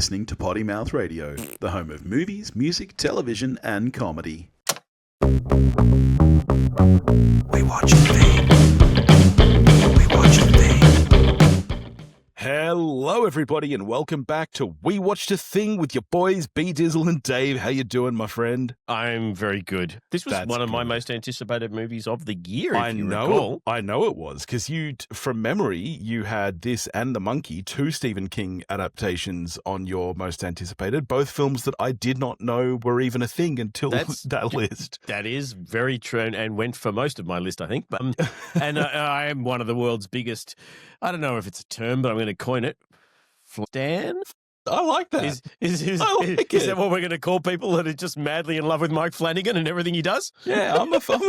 listening to Potty Mouth Radio, the home of movies, music, television, and comedy. We watch a thing. We watch a thing. Hello, everybody, and welcome back to We Watched a Thing with your boys, B Dizzle and Dave. How you doing, my friend? I'm very good. This was one of my most anticipated movies of the year, if you recall. I know it was, because from memory, you had this and The Monkey, two Stephen King adaptations on your most anticipated, both films that I did not know were even a thing until that list. That is very true, and went for most of my list, I think. But, and I am one of the world's biggest, I don't know if it's a term, but I'm going to coin it, Stan? I like that. Is that what we're going to call people that are just madly in love with Mike Flanagan and everything he does? Yeah, I'm a fan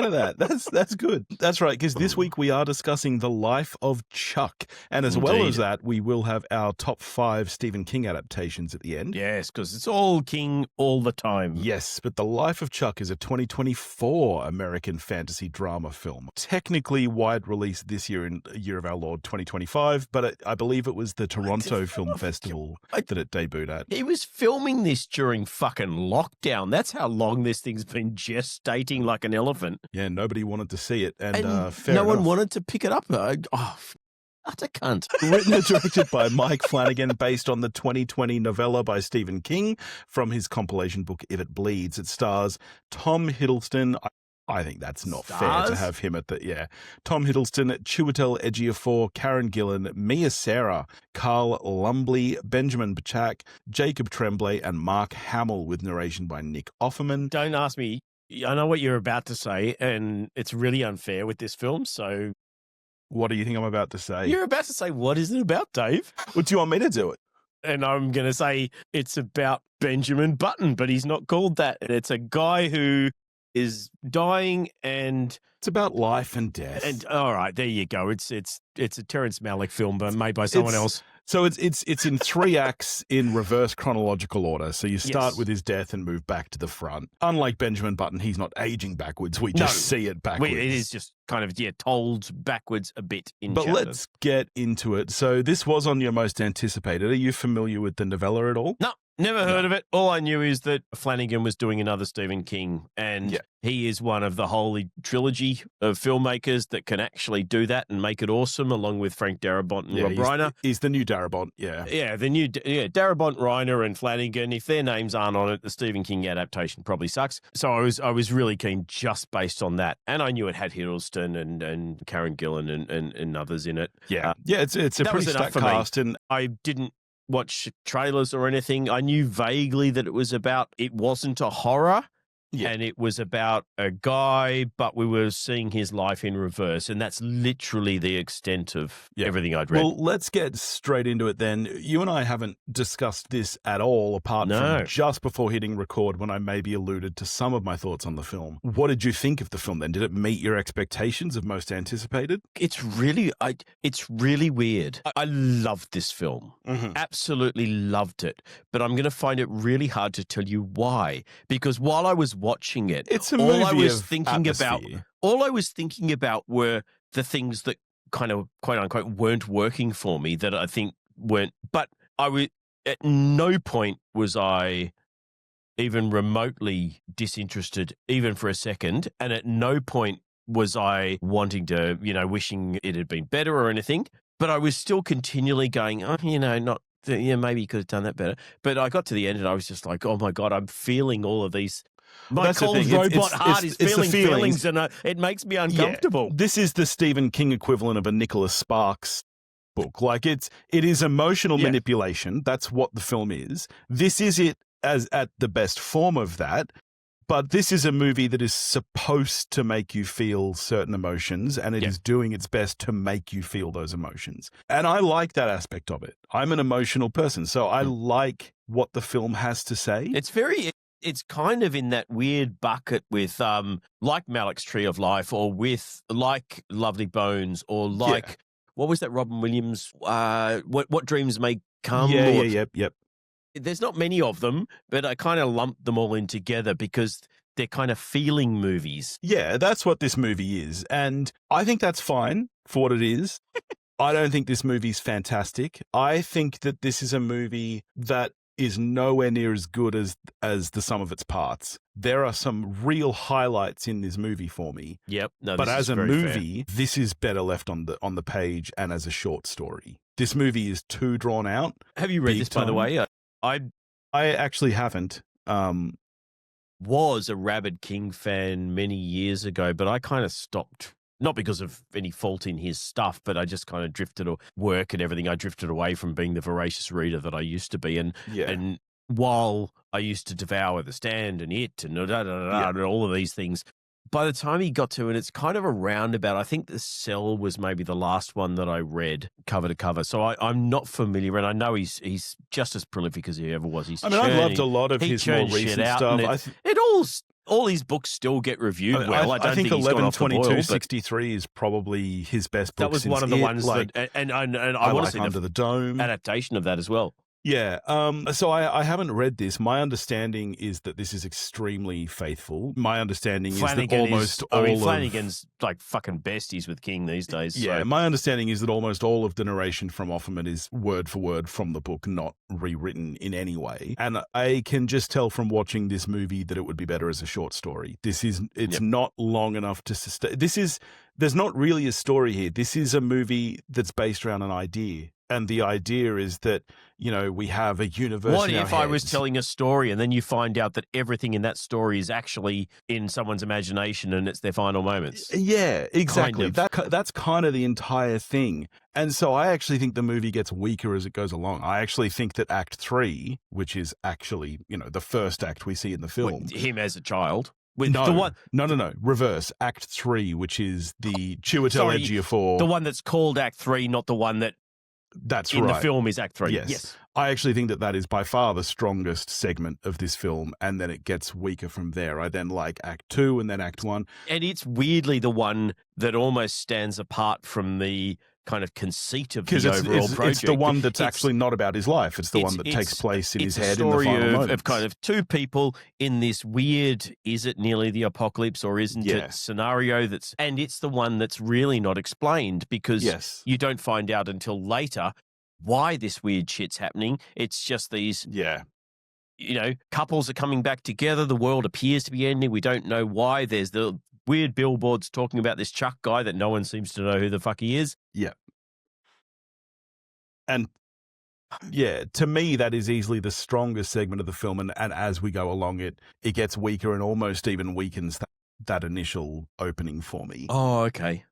of that. That's good. That's right, because this week we are discussing the life of Chuck. And as well as that, we will have our top 5 Stephen King adaptations at the end. Yes, because it's all King all the time. Yes, but The Life of Chuck is a 2024 American fantasy drama film. Technically wide release this year in Year of Our Lord 2025, but I believe it was the Toronto Film Festival that it debuted at. He was filming this during fucking lockdown. That's how long this thing's been gestating like an elephant. Yeah, nobody wanted to see it. And no one wanted to pick it up. Utter cunt. Written and directed by Mike Flanagan, based on the 2020 novella by Stephen King from his compilation book If It Bleeds. It stars Tom Hiddleston. I think that's not fair to have him at Tom Hiddleston, Chiwetel Ejiofor, Karen Gillan, Mia Sara, Carl Lumbly, Benjamin Bachak, Jacob Tremblay, and Mark Hamill, with narration by Nick Offerman. Don't ask me. I know what you're about to say, and it's really unfair with this film, so... What do you think I'm about to say? You're about to say, what is it about, Dave? What do you want me to do it? And I'm going to say it's about Benjamin Button, but he's not called that. It's a guy who is dying, and it's about life and death. And all right, there you go. It's a Terrence Malick film, but made by someone else. So it's in 3 acts in reverse chronological order. So you start with his death and move back to the front. Unlike Benjamin Button, he's not aging backwards. We just see it backwards. It is just kind of told backwards a bit in chapters. But let's get into it. So this was on your most anticipated. Are you familiar with the novella at all? No. Never heard of it. All I knew is that Flanagan was doing another Stephen King, and he is one of the holy trilogy of filmmakers that can actually do that and make it awesome, along with Frank Darabont and Rob Reiner. He's the new Darabont, the new Darabont, Reiner, and Flanagan. If their names aren't on it, the Stephen King adaptation probably sucks. So I was really keen just based on that, and I knew it had Hiddleston and Karen Gillan and others in it. It's a pretty stacked cast, and I didn't watch trailers or anything. I knew vaguely that it wasn't a horror, and it was about a guy, but we were seeing his life in reverse, and that's literally the extent of everything I'd read. Well, let's get straight into it then. You and I haven't discussed this at all, apart from just before hitting record when I maybe alluded to some of my thoughts on the film. What did you think of the film then? Did it meet your expectations of most anticipated? It's really weird. I loved this film. Mm-hmm. Absolutely loved it. But I'm going to find it really hard to tell you why. Because while I was watching it, all I was thinking about were the things that kind of, quote unquote, weren't working for me, that I think weren't. But at no point was I even remotely disinterested, even for a second. And at no point was I wanting to, wishing it had been better or anything. But I was still continually going, maybe you could have done that better. But I got to the end and I was just like, oh my God, I'm feeling all of these. My cold robot heart is feeling feelings, and it makes me uncomfortable. Yeah. This is the Stephen King equivalent of a Nicholas Sparks book. Like it is emotional manipulation. That's what the film is. This is it as at the best form of that. But this is a movie that is supposed to make you feel certain emotions, and it is doing its best to make you feel those emotions. And I like that aspect of it. I'm an emotional person, so I like what the film has to say. It's kind of in that weird bucket with like Malick's Tree of Life, or with like Lovely Bones, or like what was that Robin Williams? What Dreams May Come? Yep. There's not many of them, but I kind of lumped them all in together because they're kind of feeling movies. Yeah, that's what this movie is, and I think that's fine for what it is. I don't think this movie's fantastic. I think that this is a movie that is nowhere near as good as the sum of its parts. There are some real highlights in this movie for me. Yep. No, but this as is a very movie, fair. this is better left on the page and as a short story. This movie is too drawn out. Have you read this, by the way? I actually haven't. Was a Rabid King fan many years ago, but I kind of stopped. Not because of any fault in his stuff, but I just kind of drifted work and everything. I drifted away from being the voracious reader that I used to be. And while I used to devour The Stand and It and and all of these things, by the time he got to, and it's kind of a roundabout, I think The Cell was maybe the last one that I read cover to cover. So I'm not familiar, and I know he's just as prolific as he ever was. I loved a lot of his more recent stuff. All his books still get reviewed well. I don't think 11/22/63 is probably his best book. That was one of the ones that, and I want to see Under the Dome adaptation of that as well. Yeah. So I haven't read this. My understanding is that this is extremely faithful. My understanding Flanagan is that Flanagan's like fucking besties with King these days. Yeah. So. My understanding is that almost all of the narration from Offerman is word for word from the book, not rewritten in any way. And I can just tell from watching this movie that it would be better as a short story. It's not long enough to sustain. There's not really a story here. This is a movie that's based around an idea. And the idea is that, we have a universe. What if I was telling a story and then you find out that everything in that story is actually in someone's imagination and it's their final moments? Yeah, exactly. Kind of. That's kind of the entire thing. And so I actually think the movie gets weaker as it goes along. I actually think that Act 3, which is actually, the first act we see in the film. Him as a child. No. Reverse. Act 3, which is the Chiwetel Ejiofor. The one that's called Act 3, not the one that in the film is Act 3. Yes. I actually think that is by far the strongest segment of this film, and then it gets weaker from there. I then like Act 2 and then Act 1. And it's weirdly the one that almost stands apart from the kind of conceit of the overall project. It's the one that's actually not about his life. It's the one that takes place in his head in the final moments. Of kind of two people in this weird, is it nearly the apocalypse or isn't it scenario and it's the one that's really not explained because you don't find out until later why this weird shit's happening. It's just these couples are coming back together. The world appears to be ending. We don't know why. There's the weird billboards talking about this Chuck guy that no one seems to know who the fuck he is. Yeah. And to me, that is easily the strongest segment of the film. And as we go along, it gets weaker and almost even weakens that initial opening for me. Oh, okay.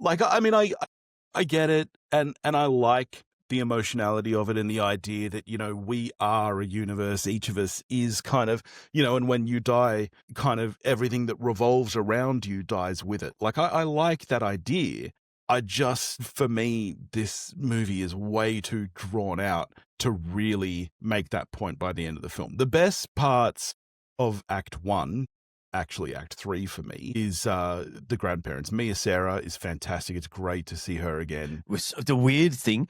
Like, I get it. And I like the emotionality of it and the idea that, we are a universe. Each of us is kind of, and when you die, kind of everything that revolves around you dies with it. Like, I like that idea. For me, this movie is way too drawn out to really make that point by the end of the film. The best parts of Act 1, actually Act 3 for me, is the grandparents. Mia Sara is fantastic. It's great to see her again. The weird thing,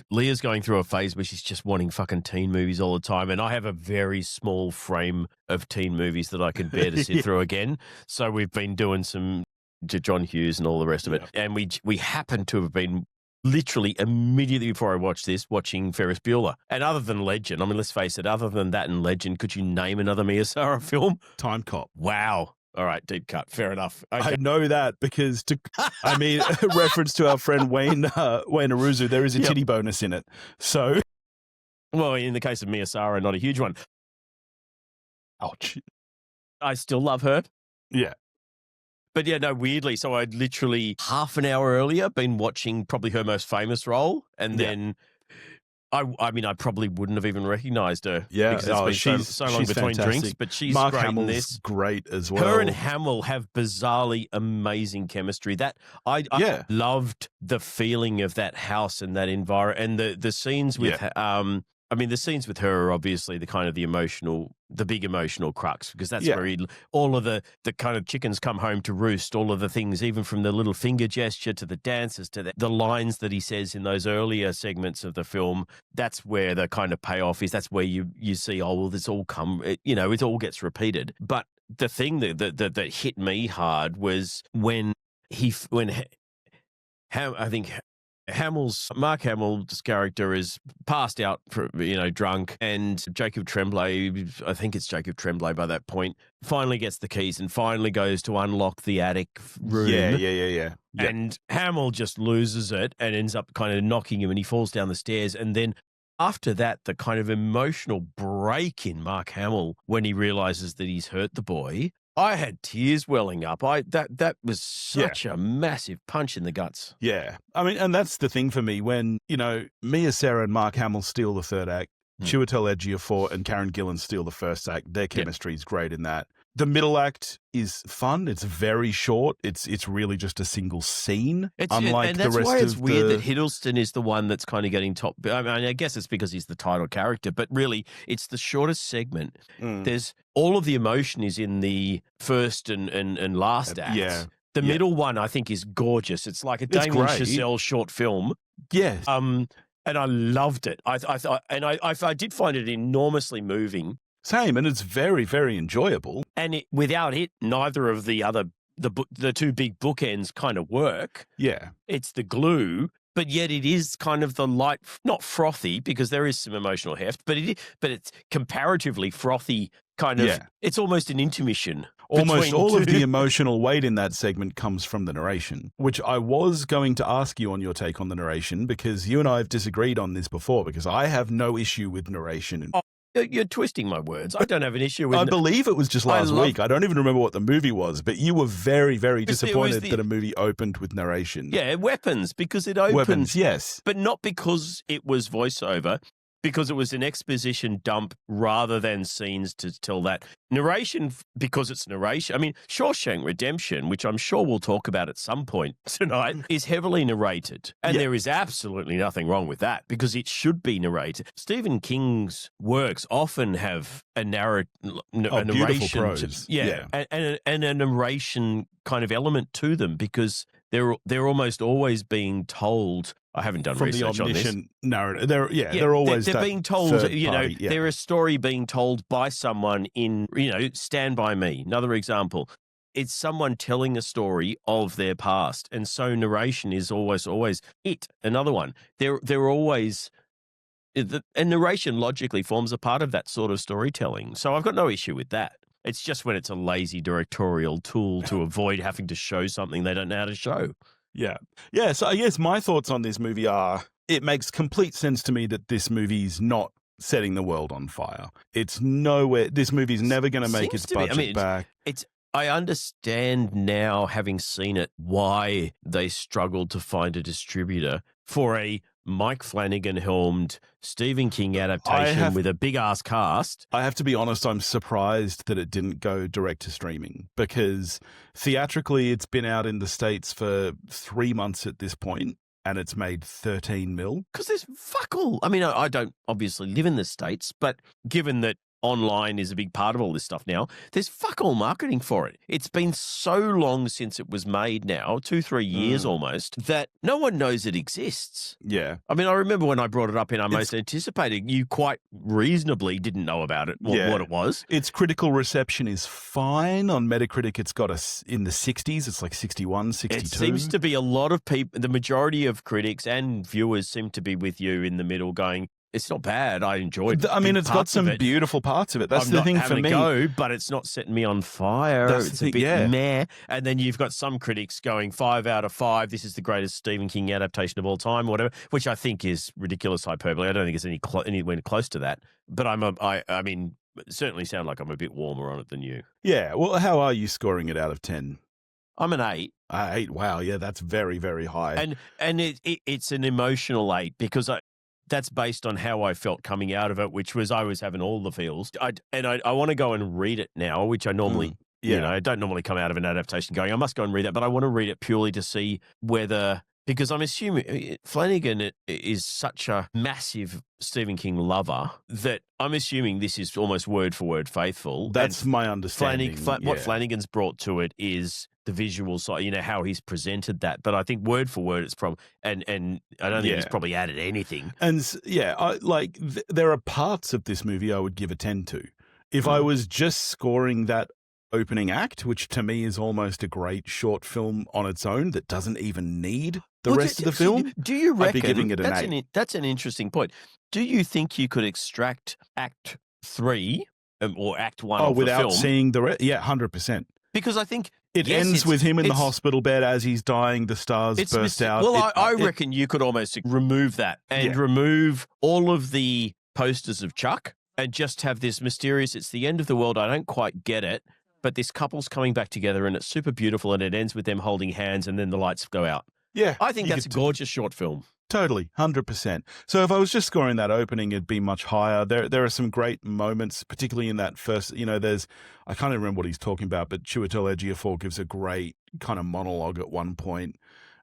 Leah's going through a phase where she's just wanting fucking teen movies all the time. And I have a very small frame of teen movies that I can bear to sit through again. So we've been doing some John Hughes and all the rest of it. And we happen to have been literally immediately before I watched this, watching Ferris Bueller. And other than Legend, let's face it, other than that and Legend, could you name another Mia Sara film? Time Cop. Wow. All right, deep cut. Fair enough. Okay. I know that because, reference to our friend Wayne Aruzu, there is a titty bonus in it. So, well, in the case of Mia Sara, not a huge one. Ouch. I still love her. Yeah. But weirdly, so I'd literally half an hour earlier been watching probably her most famous role, and then I probably wouldn't have even recognized her. Yeah, because it's been so long between drinks. But she's Mark great Hamill's in this. Great as well. Her and Hamill have bizarrely amazing chemistry. That I loved the feeling of that house and that environment, and the scenes with the scenes with her are obviously the big emotional crux, because that's where all of the kind of chickens come home to roost, all of the things, even from the little finger gesture to the dances to the lines that he says in those earlier segments of the film. That's where the kind of payoff is. That's where you see, this all it all gets repeated. But the thing that hit me hard was when I think Mark Hamill's character is passed out, drunk, and Jacob Tremblay, I think it's Jacob Tremblay by that point, finally gets the keys and finally goes to unlock the attic room. Yeah. And Hamill just loses it and ends up kind of knocking him, and he falls down the stairs. And then after that, the kind of emotional break in Mark Hamill when he realizes that he's hurt the boy. I had tears welling up. That was such a massive punch in the guts. Yeah. I mean, and that's the thing for me when, Mia Sara and Mark Hamill steal the third act, Chiwetel Ejiofor and Karen Gillan steal the first act. Their chemistry is great in that. The middle act is fun. It's very short. It's really just a single scene. Unlike the rest of that's why it's weird that Hiddleston is the one that's kind of getting top. I mean, I guess it's because he's the title character, but really, it's the shortest segment. There's all of the emotion is in the first and last act. Yeah. The middle one, I think, is gorgeous. It's like a Damien Chazelle short film. Yes. And I loved it. I did find it enormously moving. Same, and it's very, very enjoyable. And without it, neither of the two big bookends kind of work. Yeah. It's the glue, but yet it is kind of the light, not frothy, because there is some emotional heft, but it's comparatively frothy kind of, it's almost an intermission. Almost all of the emotional weight in that segment comes from the narration, which I was going to ask you on your take on the narration, because you and I have disagreed on this before, because I have no issue with narration. You're twisting my words. I don't have an issue with it. I believe it was just last week. I don't even remember what the movie was, but you were very, very disappointed that a movie opened with narration. Yeah, weapons, because it opened. Weapons, yes. But not because it was voiceover, because it was an exposition dump rather than scenes to tell that. Narration, because it's narration. I mean, Shawshank Redemption, which I'm sure we'll talk about at some point tonight, is heavily narrated. And there is absolutely nothing wrong with that, because it should be narrated. Stephen King's works often have a narration. Beautiful prose. And a narration kind of element to them, because they're almost always being told. I haven't done research on this. Narrative. They're always they're being told. Party, they're a story being told by someone in Stand By Me. Another example. It's someone telling a story of their past, and so narration is always it. Another one. They're always. And narration logically forms a part of that sort of storytelling. So I've got no issue with that. It's just when it's a lazy directorial tool to avoid having to show something they don't know how to show. Yeah. Yeah. So I guess my thoughts on this movie are, it makes complete sense to me that this movie's not setting the world on fire. It's nowhere. This movie's never going to make its budget back. I understand now, having seen it, why they struggled to find a distributor for a Mike Flanagan helmed Stephen King adaptation with a big ass cast. I have to be honest, I'm surprised that it didn't go direct to streaming, because theatrically it's been out in the States for 3 months at this point, and it's made 13 mil. Because there's fuck all. I mean, I don't obviously live in the States, but given that online is a big part of all this stuff now, there's fuck all marketing for it. It's been so long since it was made now, 2-3 years almost, that no one knows it exists. Yeah. I mean, I remember when I brought it up in our most anticipated, you quite reasonably didn't know about it, what it was. Its critical reception is fine. On Metacritic, it's got us in the 60s. It's like 61, 62. It seems to be a lot of people, the majority of critics and viewers seem to be with you in the middle going, it's not bad. I enjoyed it. I mean, it's got some beautiful parts of it. That's the thing for me. But it's not setting me on fire. It's a bit meh. And then you've got some critics going 5 out of 5. This is the greatest Stephen King adaptation of all time, or whatever, which I think is ridiculous hyperbole. I don't think it's anywhere close to that. But I mean, it certainly sound like I'm a bit warmer on it than you. Yeah. Well, how are you scoring it out of 10? I'm an 8. 8. Wow. Yeah, that's very, very high. And it's an emotional 8, because that's based on how I felt coming out of it, which was I was having all the feels. I want to go and read it now, which I normally, I don't normally come out of an adaptation going, I must go and read that, but I want to read it purely to see whether, because I'm assuming Flanagan is such a massive Stephen King lover that I'm assuming this is almost word for word faithful. That's my understanding. What Flanagan's brought to it is the visual side, how he's presented that. But I think word for word, it's probably, and I don't think he's probably added anything. And there are parts of this movie I would give a 10 to. If I was just scoring that opening act, which to me is almost a great short film on its own that doesn't even need the rest of the film. Do you reckon? I'd be giving it an 8. That's an interesting point. Do you think you could extract Act 3 or Act 1 of without the film? seeing the rest? Yeah, 100%. Because I think it ends with him in the hospital bed as he's dying. The stars burst out. Well, I reckon you could almost remove that and remove all of the posters of Chuck and just have this mysterious, it's the end of the world. I don't quite get it, but this couple's coming back together and it's super beautiful and it ends with them holding hands and then the lights go out. Yeah. I think that's a gorgeous short film. Totally, 100%. So if I was just scoring that opening, it'd be much higher. There are some great moments, particularly in that first, I can't even remember what he's talking about, but Chiwetel Ejiofor gives a great kind of monologue at one point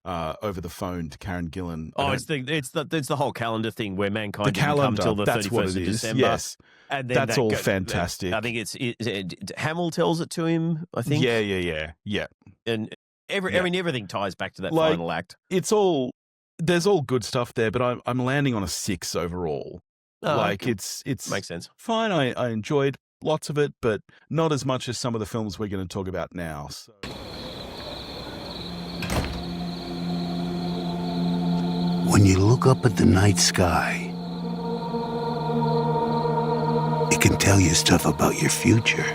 over the phone to Karen Gillan. It's the whole calendar thing where mankind didn't come till the 31st of December. Yes, and then that's all fantastic. I think Hamill tells it to him, I think. Yeah. And everything ties back to that final act. There's all good stuff there, but I'm landing on a 6 overall. It's makes sense. Fine. I enjoyed lots of it, but not as much as some of the films we're going to talk about now. So. When you look up at the night sky, it can tell you stuff about your future.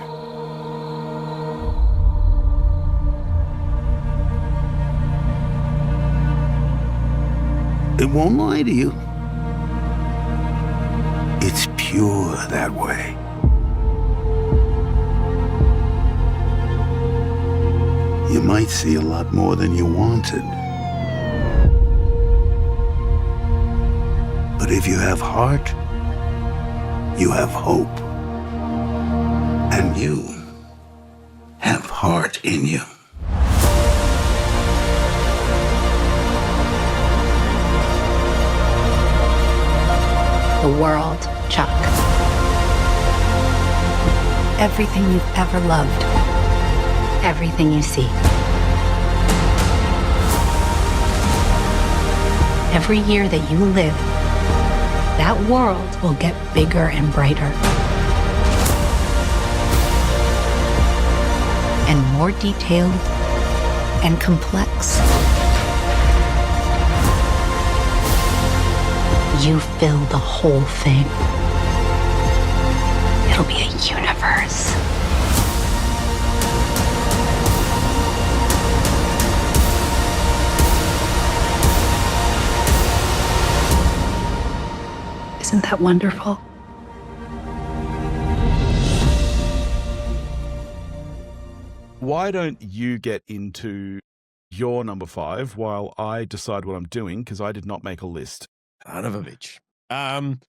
It won't lie to you. It's pure that way. You might see a lot more than you wanted. But if you have heart, you have hope. And you have heart in you. The world, Chuck. Everything you've ever loved. Everything you see. Every year that you live, that world will get bigger and brighter. And more detailed and complex. You fill the whole thing. It'll be a universe. Isn't that wonderful? Why don't you get into your number 5 while I decide what I'm doing, because I did not make a list. Son of a bitch.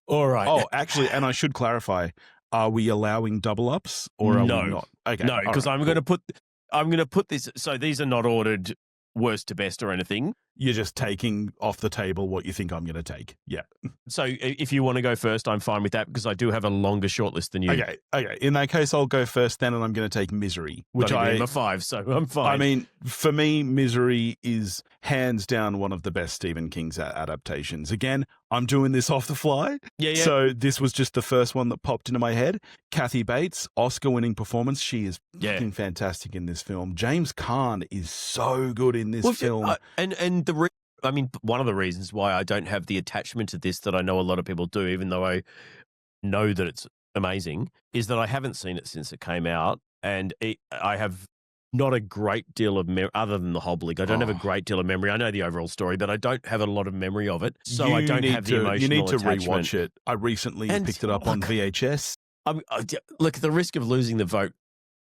All right. Oh, actually, and I should clarify, are we allowing double ups or are we not? Okay. No, because right, I'm going to put this, so these are not ordered worst to best or anything. You're just taking off the table what you think I'm going to take. Yeah. So if you want to go first, I'm fine with that because I do have a longer shortlist than you. Okay. In that case, I'll go first then, and I'm going to take Misery, which I'm a 5, so I'm fine. I mean, for me, Misery is hands down one of the best Stephen King's adaptations. Again, I'm doing this off the fly. Yeah. So this was just the first one that popped into my head. Kathy Bates, Oscar-winning performance. She is fucking fantastic in this film. James Caan is so good in this film. One of the reasons why I don't have the attachment to this that I know a lot of people do, even though I know that it's amazing, is that I haven't seen it since it came out, and I have not a great deal of memory, other than the Hoblig. I don't have a great deal of memory. I know the overall story, but I don't have a lot of memory of it, so I don't have the emotional attachment. You need to rewatch it. I recently picked it up on VHS. Look, at the risk of losing the vote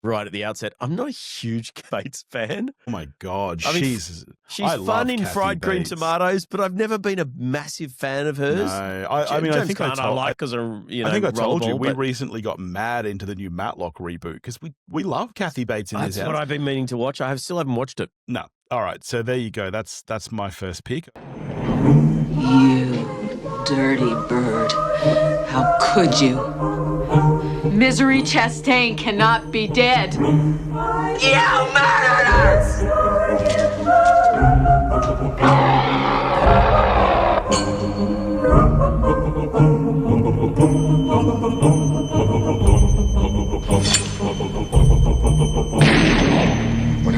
right at the outset, I'm not a huge Bates fan. Oh my God, she's fun in Fried Green Tomatoes, but I've never been a massive fan of hers. No, I think I like because I think I told you we recently got mad into the new Matlock reboot because we love Kathy Bates in this. That's what I've been meaning to watch. I still haven't watched it. No, all right, so there you go. That's my first pick. You dirty bird! How could you? Misery Chastain cannot be dead. You murdered us!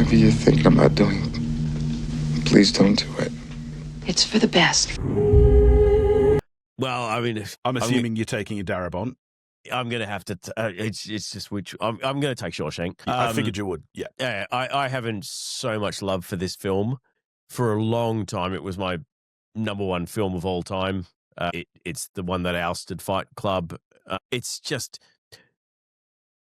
Whatever you're thinking about doing, please don't do it. It's for the best. Well, I mean, I'm assuming you're taking a Darabont. I'm going to have to. It's just which I'm going to take Shawshank. I figured you would. Yeah. Yeah. I haven't so much love for this film for a long time. It was my number one film of all time. It's the one that ousted Fight Club. It's just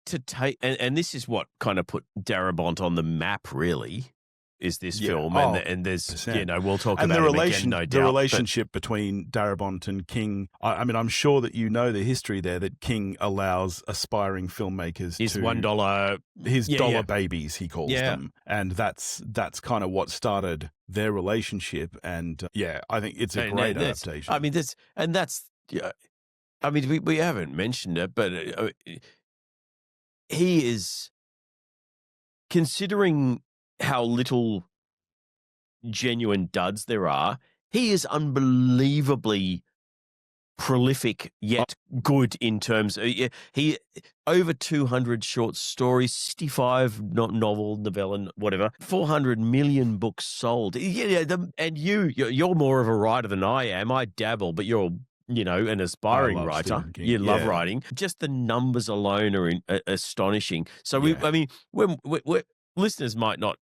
to take, and this is what kind of put Darabont on the map, really. Is this film, and there's 100%. We'll talk and about the him again, no doubt. The relationship between Darabont and King. I mean, I'm sure that you know the history there. That King allows aspiring filmmakers his $1, his dollar babies, he calls them, and that's kind of what started their relationship. And I think it's a great adaptation. I mean, I mean, we haven't mentioned it, but he is, considering how little genuine duds there are, he is unbelievably prolific yet good in terms of, he over 200 short stories, 65 novella, whatever, 400 million books sold. And you're more of a writer than I am. I dabble, but you're an aspiring writer. You love writing. Just the numbers alone are astonishing. So I mean, when listeners might not,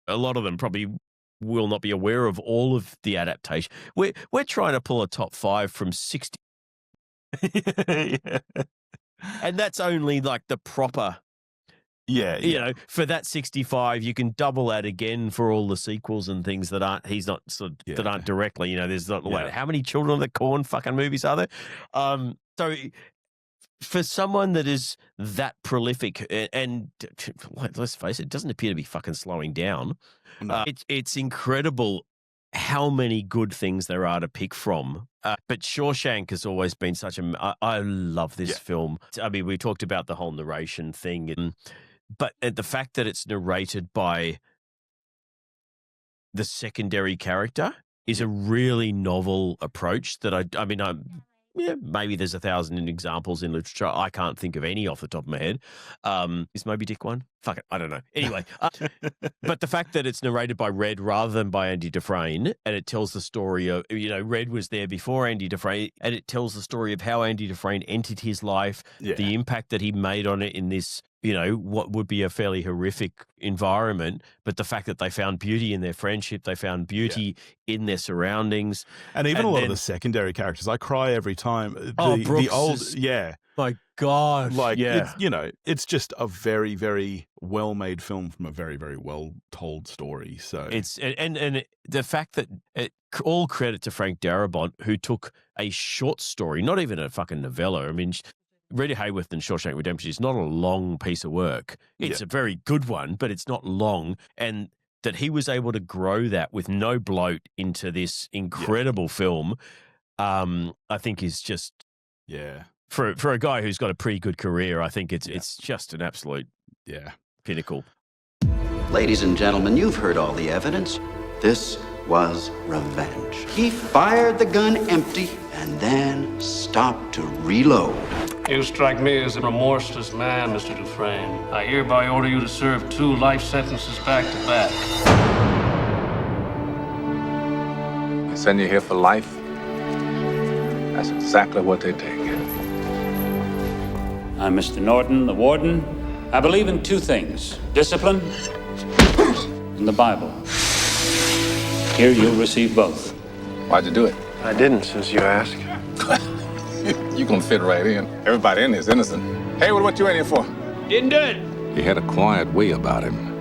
a lot of them probably will not be aware of all of the adaptation. We're trying to pull a top 5 from 60. And that's only like the proper. For that 65, you can double that again for all the sequels and things that aren't. He's not that aren't directly. There's not. How many Children of the Corn fucking movies are there? So for someone that is that prolific, and let's face it, doesn't appear to be fucking slowing down. No. It's incredible how many good things there are to pick from. But Shawshank has always been such a. I love this film. I mean, we talked about the whole narration thing, but the fact that it's narrated by the secondary character is a really novel approach that maybe there's 1,000 examples in literature. I can't think of any off the top of my head. Is Moby Dick one? Fuck it, I don't know. Anyway, but the fact that it's narrated by Red rather than by Andy Dufresne, and it tells the story of, Red was there before Andy Dufresne, and it tells the story of how Andy Dufresne entered his life, the impact that he made on it in this, what would be a fairly horrific environment, but the fact that they found beauty in their friendship, they found beauty in their surroundings. And even a lot of the secondary characters, I cry every time. Brooks the old, my God. It's just a very, very well-made film from a very, very well-told story. So it's, and the fact that all credit to Frank Darabont, who took a short story, not even a fucking novella. I mean, Rita Hayworth and Shawshank Redemption is not a long piece of work. It's a very good one, but it's not long. And that he was able to grow that with no bloat into this incredible film, I think is just for a guy who's got a pretty good career. I think it's just an absolute pinnacle. Ladies and gentlemen, you've heard all the evidence. This was revenge. He fired the gun empty and then stopped to reload. You strike me as a remorseless man, Mr. Dufresne. I hereby order you to serve 2 life sentences back to back. I send you here for life. That's exactly what they take. I'm Mr. Norton, the warden. I believe in 2 things: discipline and the Bible. Here you'll receive both. Why'd you do it? I didn't, since you asked. You gonna fit right in. Everybody in here is innocent. Hayward, what you in here for? Didn't do it. He had a quiet way about him.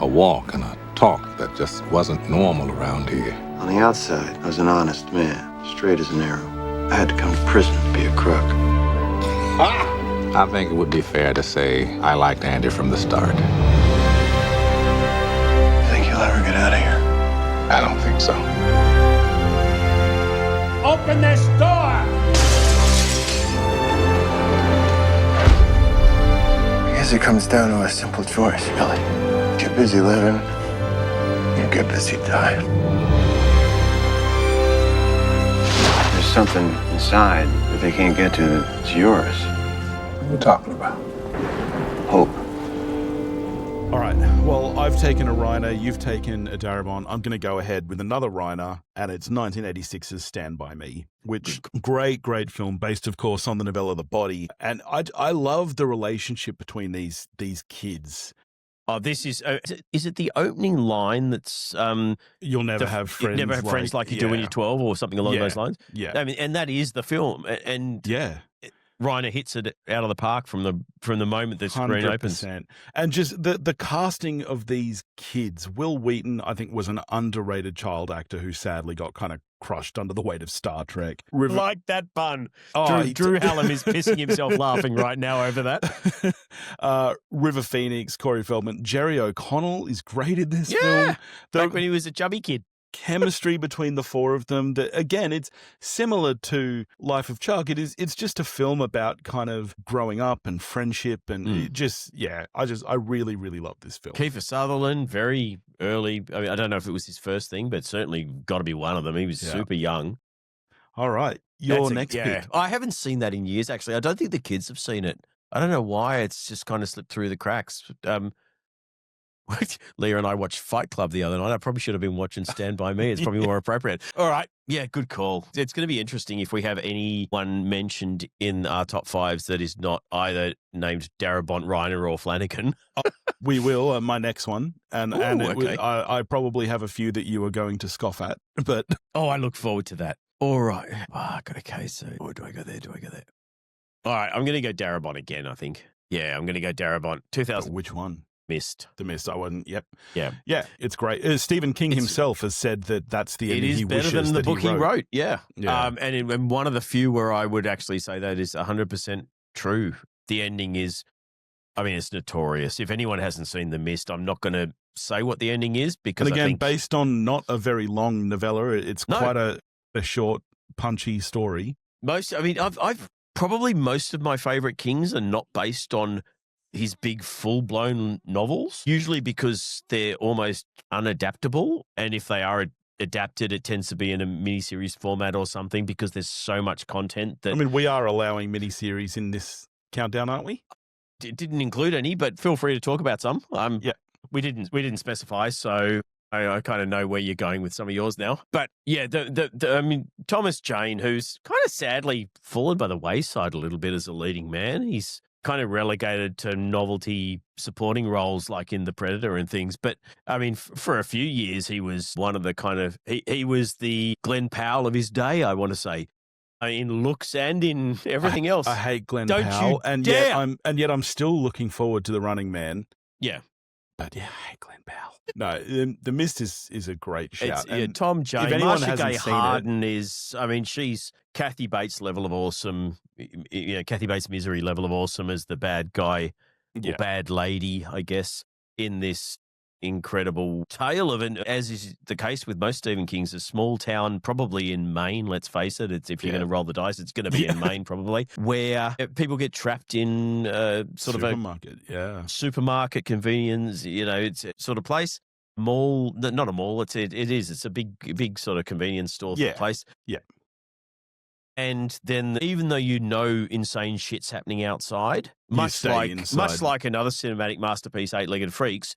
A walk and a talk that just wasn't normal around here. On the outside, I was an honest man, straight as an arrow. I had to come to prison to be a crook. I think it would be fair to say I liked Andy from the start. You think he'll ever get out of here? I don't think so. Open this door! I guess it comes down to a simple choice, Billy. Get busy living, or get busy dying. There's something inside that they can't get to that's yours. What are you talking about? Hope. All right. Well, I've taken a Reiner, you've taken a Darabont. I'm going to go ahead with another Reiner, and it's 1986's Stand By Me, which great film, based, of course, on the novella The Body. And I love the relationship between these kids. Oh, this is it the opening line that's you'll never have friends. Never have friends like you do when you're 12 or something along those lines. Yeah. I mean, and that is the film. And Reiner hits it out of the park from the moment the screen 100%. opens. And just the casting of these kids. Will Wheaton, I think, was an underrated child actor who sadly got kind of crushed under the weight of Star Trek. Like that bun. Drew Hallam is pissing himself laughing right now over that. River Phoenix, Corey Feldman. Jerry O'Connell is great in this film. Like when he was a chubby kid. Chemistry between the four of them. Again, it's similar to Life of Chuck. It's just a film about kind of growing up and friendship and I really, really love this film. Kiefer Sutherland, very early. I mean, I don't know if it was his first thing, but certainly got to be one of them. He was super young. All right. Your next pick. I haven't seen that in years, actually. I don't think the kids have seen it. I don't know why. It's just kind of slipped through the cracks. Leah and I watched Fight Club the other night. I probably should have been watching Stand By Me. It's probably more appropriate. All right. Yeah, good call. It's going to be interesting if we have anyone mentioned in our top fives that is not either named Darabont, Reiner, or Flanagan. We will. My next one. Okay. I probably have a few that you are going to scoff at. But I look forward to that. All right. Okay, so do I go there? All right. I'm going to go Darabont again, I think. Yeah, I'm going to go Darabont. 2000. Which one? Mist. The Mist. I wasn't. Yep. Yeah. Yeah. It's great. Stephen King himself has said that that's the ending he wishes that he wrote. It is better than the book he wrote. Yeah. And one of the few where I would actually say that is 100% true. The ending is, I mean, it's notorious. If anyone hasn't seen The Mist, I'm not going to say what the ending is because I think based on not a very long novella, it's quite a short, punchy story. I've probably most of my favorite Kings are not based on his big full-blown novels, usually because they're almost unadaptable. And if they are adapted, it tends to be in a miniseries format or something because there's so much content that... I mean, we are allowing miniseries in this countdown, aren't we? It didn't include any, but feel free to talk about some. We didn't specify, so I kind of know where you're going with some of yours now. But yeah, Thomas Jane, who's kind of sadly fallen by the wayside a little bit as a leading man. He's kind of relegated to novelty supporting roles like in The Predator and things. But I mean, for a few years, he was one of the kind of, he was the Glenn Powell of his day, I want to say, in looks and in everything else. I hate Glenn Powell. Yet I'm still looking forward to The Running Man. Yeah. But yeah, I hate Glenn Powell. No, The Mist is a great shout. Tom Jane. Marcia Gay Harden is, I mean, she's Kathy Bates level of awesome. Kathy Bates misery level of awesome as the bad guy or bad lady, I guess, in this incredible tale of, and as is the case with most Stephen King's, a small town, probably in Maine, let's face it. If you're going to roll the dice, it's going to be in Maine probably, where people get trapped in supermarket convenience, it's a sort of place. Mall, not a mall, it's a big sort of convenience store place. Yeah. And then even though insane shit's happening outside, much like another cinematic masterpiece, Eight-Legged Freaks,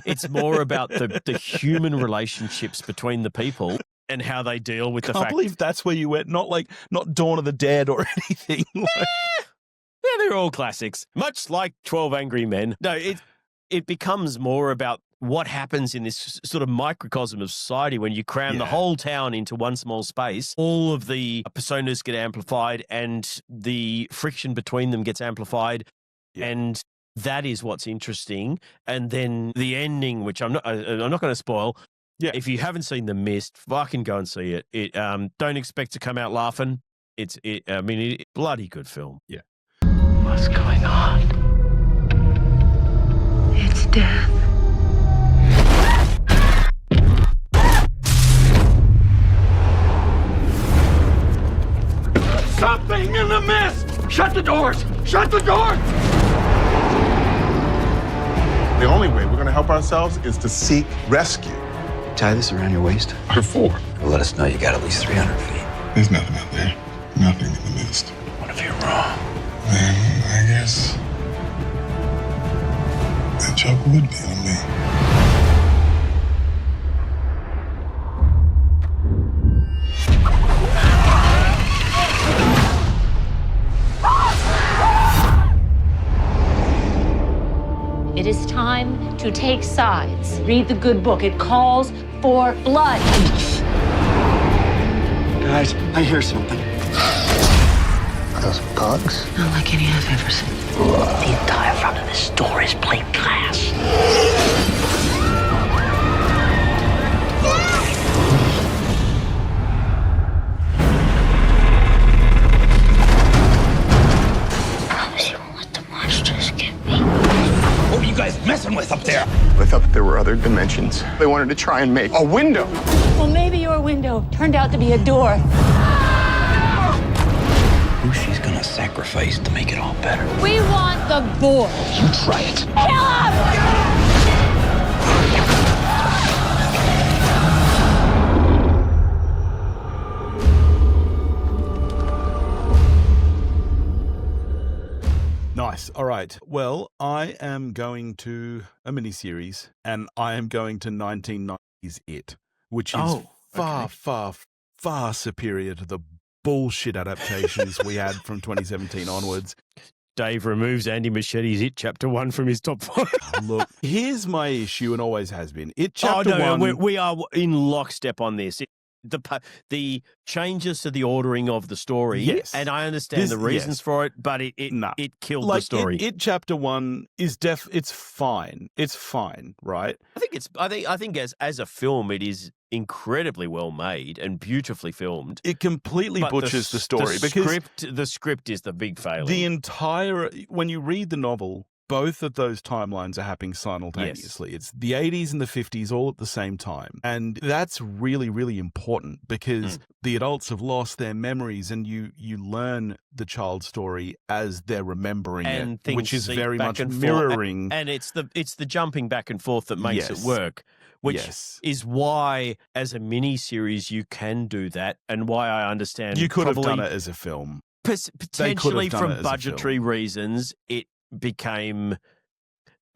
it's more about the human relationships between the people and how they deal with the fact. I believe that's where you went, not Dawn of the Dead or anything. They're all classics. Much like 12 Angry Men. No, it becomes more about what happens in this sort of microcosm of society when you cram the whole town into one small space. All of the personas get amplified and the friction between them gets amplified. Yeah. And that is what's interesting. And then the ending, which I'm not going to spoil. Yeah. If you haven't seen The Mist, fucking go and see it. Don't expect to come out laughing. It's bloody good film. Yeah. What's going on? It's death. Something in the mist! Shut the doors! Shut the doors! The only way we're going to help ourselves is to seek rescue. Tie this around your waist. What for? It'll let us know you got at least 300 feet. There's nothing out there. Nothing in the mist. What if you're wrong? Then I guess that Chuck would be on me. It is time to take sides. Read the good book. It calls for blood. Guys, I hear something. Are those bugs? Not like any I've ever seen. The entire front of this store is plate glass. What were you guys messing with up there? I thought that there were other dimensions. They wanted to try and make a window. Well, maybe your window turned out to be a door. Who she's gonna sacrifice to make it all better? We want the boy. You try it. Kill him! Nice. All right. Well, I am going to a miniseries, and I am going to 1990s It, which is far superior to the bullshit adaptations we had from 2017 onwards. Dave removes Andy Machete's It Chapter 1 from his top 5. Look, here's my issue, and always has been. It Chapter 1... We are in lockstep on this. The changes to the ordering of the story, yes, and I understand the reasons for it, but it killed the story. It Chapter 1 is it's fine. It's fine, right? I think as a film, it is incredibly well made and beautifully filmed. It completely butchers the story because the script is the big failure. When you read the novel, both of those timelines are happening simultaneously. Yes. It's the 80s and the 50s all at the same time. And that's really, really important because the adults have lost their memories and you learn the child's story as they're remembering it, which is very much mirroring. And it's the jumping back and forth that makes it work. Which is why, as a mini-series, you can do that, and why I understand you could have done it as a film. Potentially from budgetary reasons, it became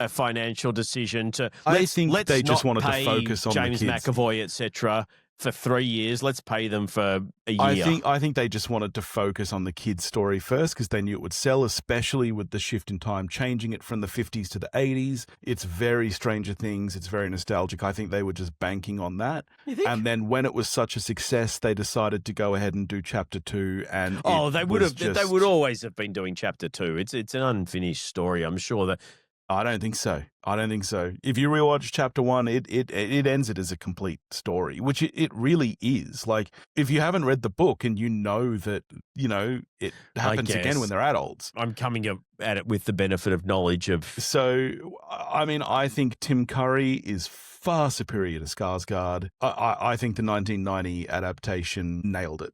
a financial decision to. I think they just wanted to focus on James the kids. McAvoy, etc. for 3 years. Let's pay them for a year. I think they just wanted to focus on the kids' story first because they knew it would sell, especially with the shift in time, changing it from the 50s to the 80s. It's very Stranger Things. It's very nostalgic. I think they were just banking on that. And then when it was such a success, they decided to go ahead and do Chapter 2. And they would always have been doing Chapter 2. It's an unfinished story. I'm sure that. I don't think so. If you rewatch Chapter 1, it ends it as a complete story, which it really is. Like, if you haven't read the book and you know that, it happens again when they're adults. I'm coming at it with the benefit of knowledge of... So, I mean, I think Tim Curry is far superior to Skarsgård. I think the 1990 adaptation nailed it.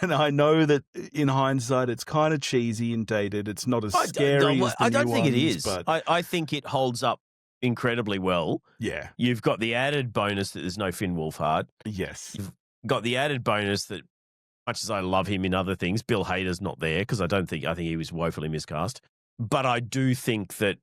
And I know that in hindsight, it's kind of cheesy and dated. It's not as scary as the I don't think it ones, is. But I think it holds up incredibly well. Yeah. You've got the added bonus that there's no Finn Wolfhard. Yes. You've got the added bonus that, much as I love him in other things, Bill Hader's not there because I think he was woefully miscast. But I do think that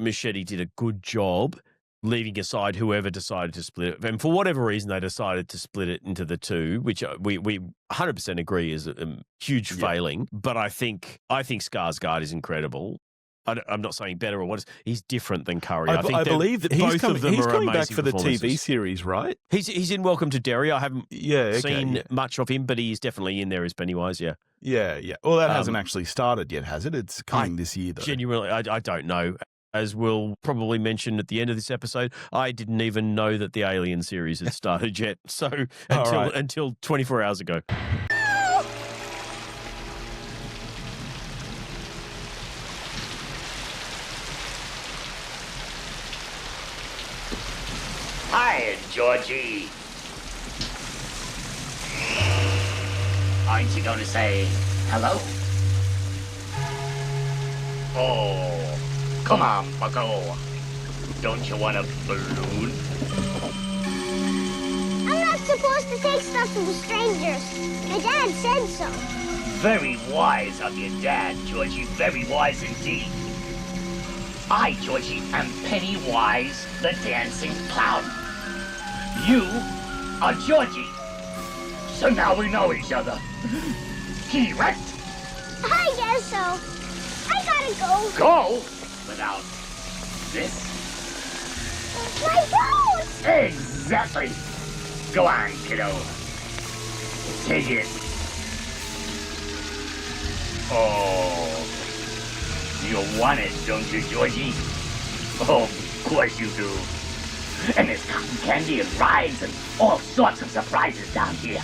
Machete did a good job leaving aside whoever decided to split it. And for whatever reason, they decided to split it into the two, which we 100% agree is a huge failing. But I think Skarsgård is incredible. I'm not saying better or what. He's different than Curry. I believe that he's coming back for the TV series, right? He's in Welcome to Derry. I haven't seen much of him, but he's definitely in there as Pennywise, Yeah. Well, that hasn't actually started yet, has it? It's coming this year, though. Genuinely, I don't know. As we'll probably mention at the end of this episode, I didn't even know that the Alien series had started yet. So until 24 hours ago. Hi, Georgie. Aren't you going to say hello? Oh. Come on, bucko. Don't you want a balloon? I'm not supposed to take stuff from strangers. My dad said so. Very wise of your dad, Georgie. Very wise indeed. I, Georgie, am Pennywise the Dancing Clown. You are Georgie. So now we know each other. Correct? I guess so. I gotta go. Go? Without this? My boat! Exactly. Go on, kiddo. Take it. Oh, you want it, don't you, Georgie? Oh, of course you do. And there's cotton candy and rides and all sorts of surprises down here.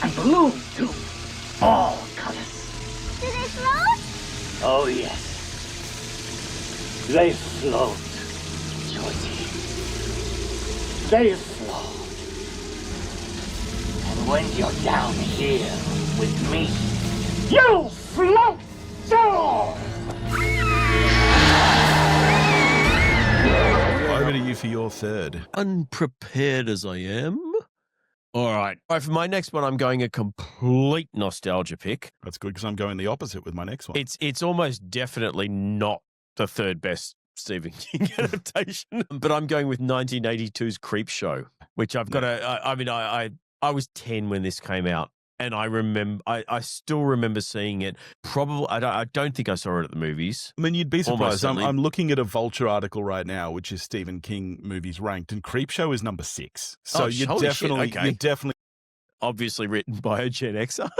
And balloons, too. All colors. Do they float? Oh, yes. They float, Georgie. They float. And when you're down here with me, you float too! Over to you for your third. Unprepared as I am. All right. For my next one, I'm going a complete nostalgia pick. That's good because I'm going the opposite with my next one. It's almost definitely not the third best Stephen King adaptation, but I'm going with 1982's Creepshow, which I've got I was 10 when this came out. And I still remember seeing it. Probably, I don't think I saw it at the movies. I mean, you'd be surprised. I'm looking at a Vulture article right now, which is Stephen King movies ranked, and Creepshow is number 6. So you're definitely obviously written by a Gen Xer.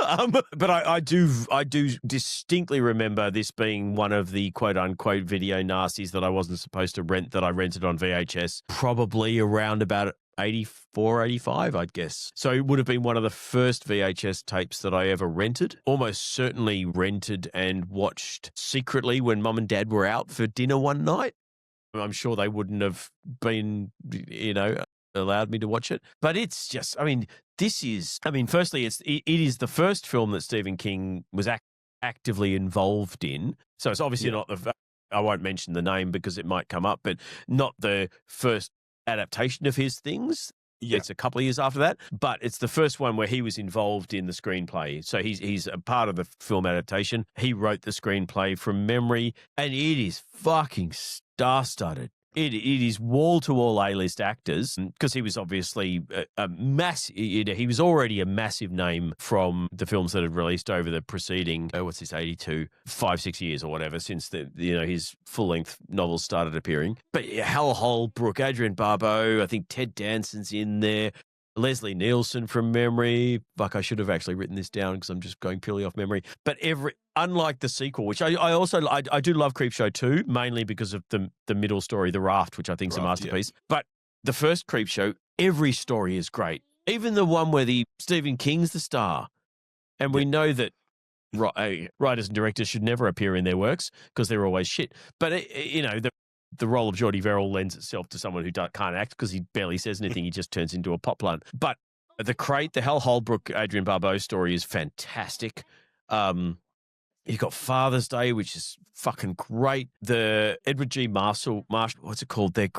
But I do distinctly remember this being one of the quote unquote video nasties that I wasn't supposed to rent that I rented on VHS. Probably around about 84, 85, I'd guess. So it would have been one of the first VHS tapes that I ever rented. Almost certainly rented and watched secretly when mum and dad were out for dinner one night. I'm sure they wouldn't have been, allowed me to watch it. But it's just, firstly, it is the first film that Stephen King was actively involved in. So it's obviously not I won't mention the name because it might come up, but not the first adaptation of his things. It's a couple of years after that, but it's the first one where he was involved in the screenplay. So he's a part of the film adaptation. He wrote the screenplay from memory, and it is fucking star-studded. It is wall-to-wall A-list actors because he was obviously a massive. He was already a massive name from the films that had released over the preceding 5-6 years or whatever since his full-length novels started appearing. But Hal Holbrook, Adrian Barbeau, I think Ted Danson's in there. Leslie Nielsen from memory. Fuck, I should have actually written this down because I'm just going purely off memory. But unlike the sequel, which I do love Creepshow too, mainly because of the middle story, The Raft, which I think is a masterpiece. Yeah. But the first Creepshow, every story is great. Even the one where Stephen King's the star. And we know that writers and directors should never appear in their works because they're always shit. But, the role of Geordie Verrill lends itself to someone who can't act because he barely says anything. He just turns into a pop plant. But the Hal Holbrook, Adrian Barbeau story is fantastic. You've got Father's Day, which is fucking great. The Edward G. Marshall, what's it called? They're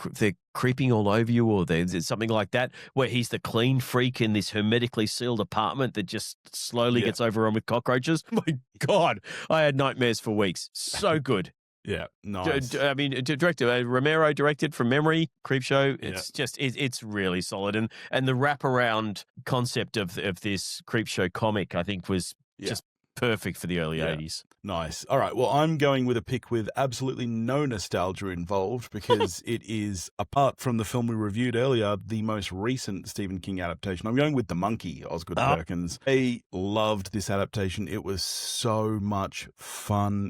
creeping all over you, or there's something like that, where he's the clean freak in this hermetically sealed apartment that just slowly gets overrun with cockroaches. My God, I had nightmares for weeks. So good. Yeah, nice. Director Romero directed from memory. Creepshow. It's really solid, and the wraparound concept of this Creepshow comic, I think, was just perfect for the early 80s. Nice. All right. Well, I'm going with a pick with absolutely no nostalgia involved because it is, apart from the film we reviewed earlier, the most recent Stephen King adaptation. I'm going with The Monkey, Osgood Perkins. I loved this adaptation. It was so much fun.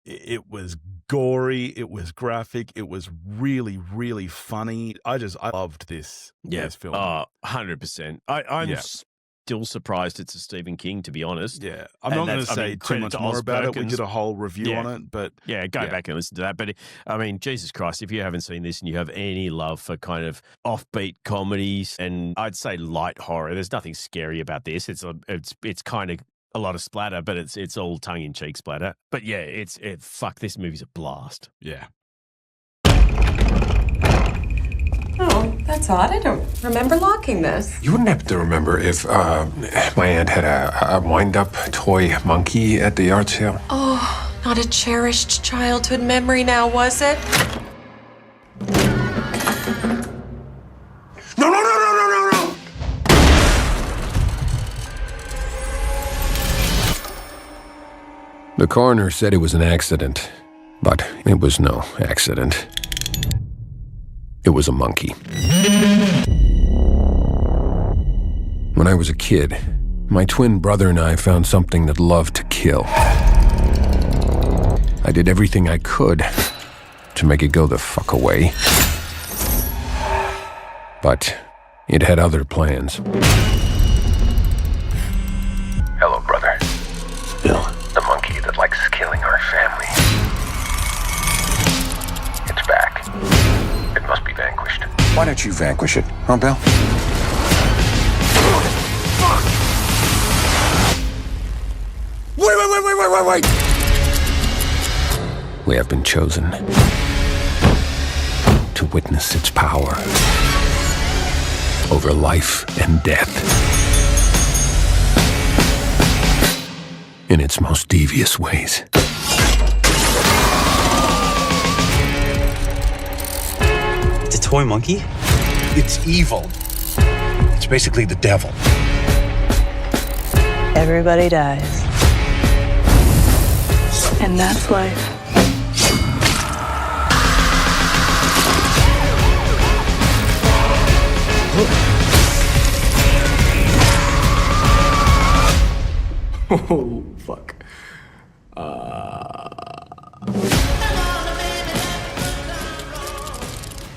It was gory. It was graphic. It was really, really funny. I loved this film. 100%. I'm still surprised it's a Stephen King, to be honest. Yeah. I'm not going to say too much more about it. We did a whole review on it, but go back and listen to that. But Jesus Christ, if you haven't seen this and you have any love for kind of offbeat comedies and I'd say light horror, there's nothing scary about this. It's kind of a lot of splatter, but it's all tongue-in-cheek splatter. But this movie's a blast. Yeah. Oh, that's odd. I don't remember locking this. You wouldn't happen to remember if my aunt had a wind-up toy monkey at the yard sale? Oh, not a cherished childhood memory now, was it? No! The coroner said it was an accident, but it was no accident. It was a monkey. When I was a kid, my twin brother and I found something that loved to kill. I did everything I could to make it go the fuck away. But it had other plans. Hello, brother. Bill. The monkey that likes killing our family. It's back. It must be vanquished. Why don't you vanquish it, huh, Bill? Wait! We have been chosen to witness its power over life and death in its most devious ways. It's a toy monkey? It's evil. It's basically the devil. Everybody dies. And that's life. Oh, fuck.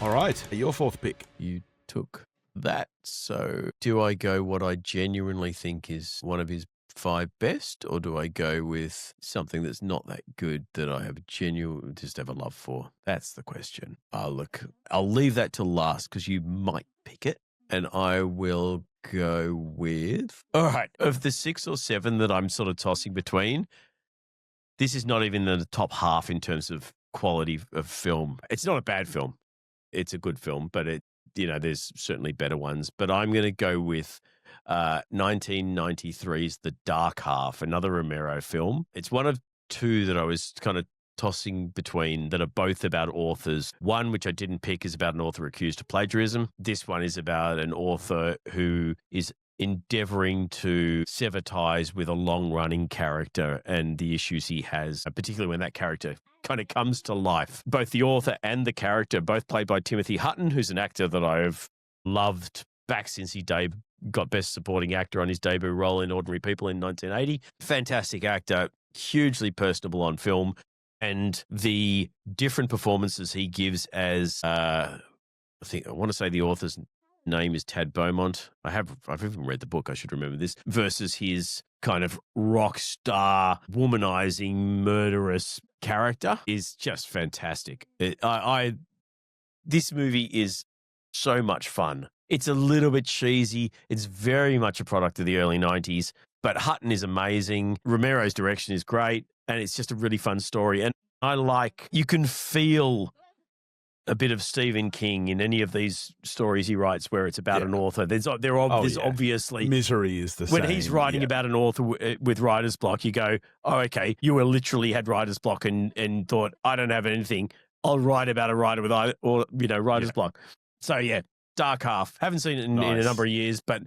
All right, your fourth pick. You took that. So do I go what I genuinely think is one of his 5 best, or do I go with something that's not that good that I have just have a love for? That's the question. I'll leave that till last because you might pick it, and I will go with, all right, of the 6 or 7 that I'm sort of tossing between, this is not even in the top half in terms of quality of film. It's not a bad film. It's a good film, but there's certainly better ones. But I'm going to go with 1993's The Dark Half, another Romero film. It's one of 2 that I was kind of tossing between that are both about authors. One, which I didn't pick, is about an author accused of plagiarism. This one is about an author who is endeavoring to sever ties with a long-running character and the issues he has, particularly when that character kind of comes to life. Both the author and the character, both played by Timothy Hutton, who's an actor that I've loved back since he got Best Supporting Actor on his debut role in Ordinary People in 1980. Fantastic actor, hugely personable on film, and the different performances he gives as, I want to say the author's name is Tad Beaumont. I've even read the book, I should remember this, versus his kind of rock star, womanizing, murderous character is just fantastic. This movie is so much fun. It's a little bit cheesy. It's very much a product of the early 90s, but Hutton is amazing. Romero's direction is great, and it's just a really fun story. And you can feel a bit of Stephen King in any of these stories he writes where it's about an author. There's obviously... Misery is the same. When he's writing about an author with writer's block, you go, oh, okay, you were literally had writer's block and thought, I don't have anything. I'll write about a writer with writer's block. So, yeah, Dark Half. Haven't seen it in a number of years, but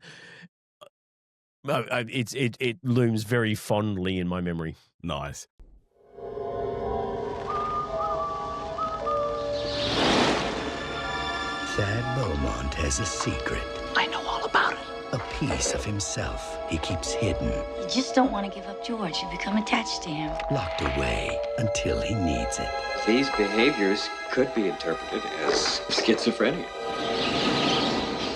it looms very fondly in my memory. Nice. Thad Beaumont has a secret. I know all about it. A piece of himself he keeps hidden. You just don't want to give up George. You become attached to him. Locked away until he needs it. These behaviors could be interpreted as schizophrenia.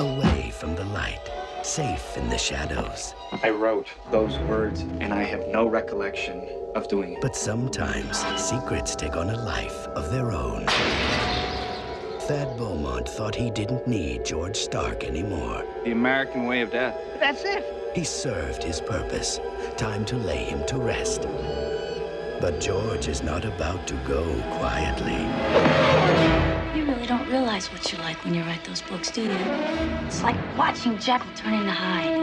Away from the light, safe in the shadows. I wrote those words, and I have no recollection of doing it. But sometimes secrets take on a life of their own. Thad Beaumont thought he didn't need George Stark anymore. The American way of death. That's it. He served his purpose. Time to lay him to rest. But George is not about to go quietly. You really don't realize what you're like when you write those books, do you? It's like watching Jekyll turn into Hyde.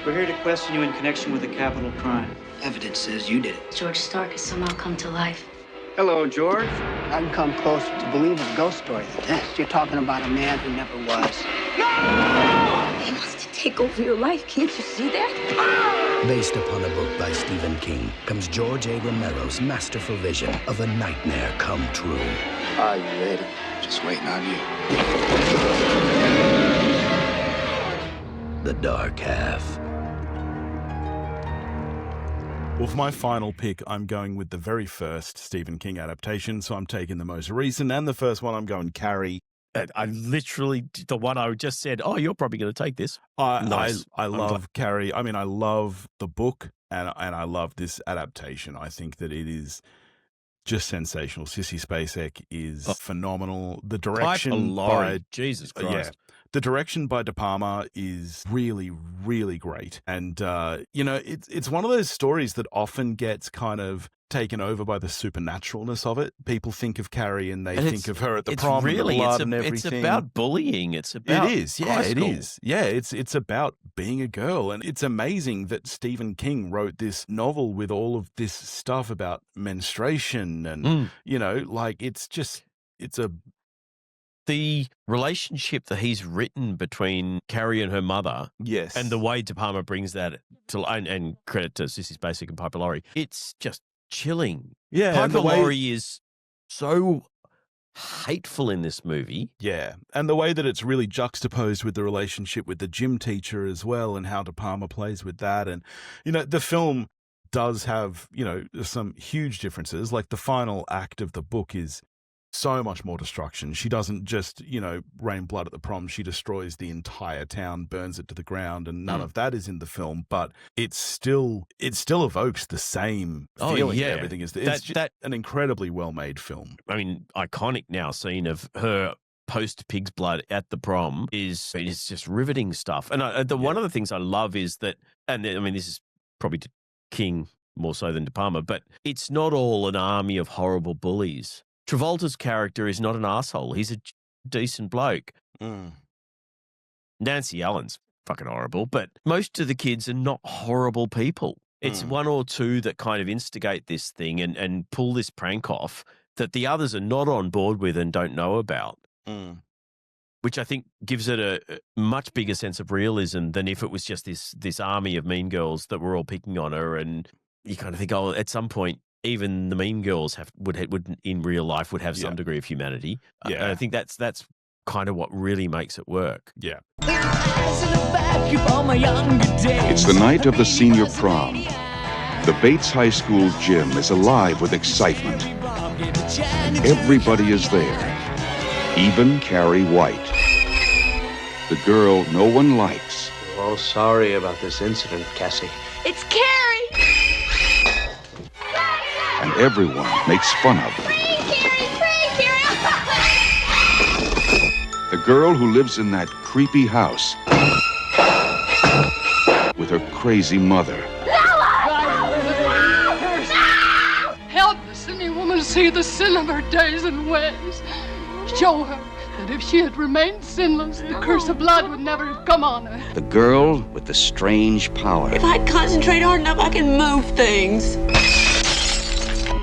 We're here to question you in connection with a capital crime. Evidence says you did it. George Stark has somehow come to life. Hello, George. I can come closer to believe a ghost story than this. You're talking about a man who never was. He wants to take over your life. Can't you see that? Based upon a book by Stephen King, comes George A. Romero's masterful vision of a nightmare come true. Are you ready? Just waiting on you. The Dark Half. Well, for my final pick, I'm going with the very first Stephen King adaptation, so I'm taking the most recent, and the first one I'm going Carrie. I literally, the one I just said, oh, you're probably going to take this. Nice. I love Carrie. I mean, I love the book, and I love this adaptation. I think that it is just sensational. Sissy Spacek is phenomenal. The direction by Jesus Christ. The direction by De Palma is really, really great. And, it's one of those stories that often gets kind of taken over by the supernaturalness of it. People think of Carrie and they think of her at the prom and the blood and everything. It's about bullying. It's about It is. Yeah, it is. Yeah, it's about being a girl. And it's amazing that Stephen King wrote this novel with all of this stuff about menstruation and, the relationship that he's written between Carrie and her mother, yes, and the way De Palma brings that to, and credit to Sissy Spacek and Piper Laurie, it's just chilling. Yeah, Piper Laurie is so hateful in this movie. Yeah, and the way that it's really juxtaposed with the relationship with the gym teacher as well, and how De Palma plays with that, and the film does have some huge differences. Like the final act of the book is so much more destruction. She doesn't just, rain blood at the prom. She destroys the entire town, burns it to the ground, and none of that is in the film. But it still evokes the same feeling. Yeah. Everything is. It's just an incredibly well-made film. I mean, iconic now scene of her post pig's blood at the prom is just riveting stuff. And one of the things I love is that, and I mean, this is probably to King more so than De Palma, but it's not all an army of horrible bullies. Travolta's character is not an asshole. He's a decent bloke. Nancy Allen's fucking horrible, but most of the kids are not horrible people. It's one or two that kind of instigate this thing and pull this prank off that the others are not on board with and don't know about, which I think gives it a much bigger sense of realism than if it was just this army of mean girls that were all picking on her. And you kind of think, oh, at some point, even the mean girls would in real life would have some degree of humanity. Yeah. I think that's kind of what really makes it work. Yeah. It's the night of the senior prom. The Bates High School gym is alive with excitement. Everybody is there, even Carrie White, the girl no one likes. We're all sorry about this incident, Cassie. It's Carrie! And everyone makes fun of her. The girl who lives in that creepy house with her crazy mother. Help the sinning woman see the sin of her days and ways. Show her that if she had remained sinless, the curse of blood would never have come on her. The girl with the strange power. If I concentrate hard enough, I can move things.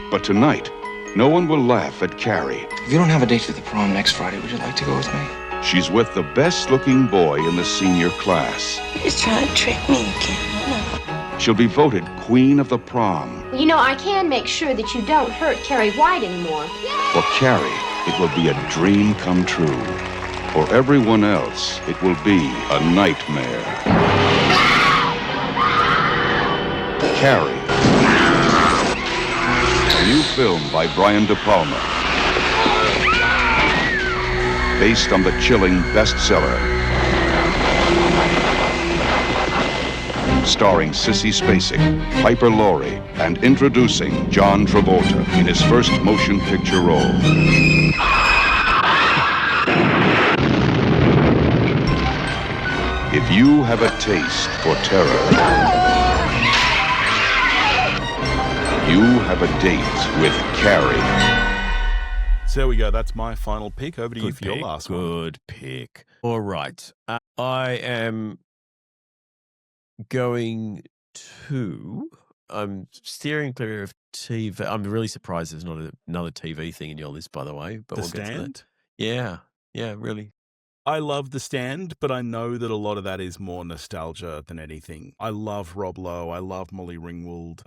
But tonight, no one will laugh at Carrie. If you don't have a date to the prom next Friday, would you like to go with me? She's with the best-looking boy in the senior class. He's trying to trick me again. She'll be voted queen of the prom. I can make sure that you don't hurt Carrie White anymore. For Carrie, it will be a dream come true. For everyone else, it will be a nightmare. Carrie. A new film by Brian De Palma. Based on the chilling bestseller. Starring Sissy Spacek, Piper Laurie, and introducing John Travolta in his first motion picture role. If you have a taste for terror, you have a date with Carrie. So there we go. That's my final pick. Over to you for your last one. Good pick. All right. I am going to... I'm steering clear of TV. I'm really surprised there's not another TV thing in your list, by the way. But The we'll get to Stand? that. Yeah. Yeah, really. I love The Stand, but I know that a lot of that is more nostalgia than anything. I love Rob Lowe. I love Molly Ringwald.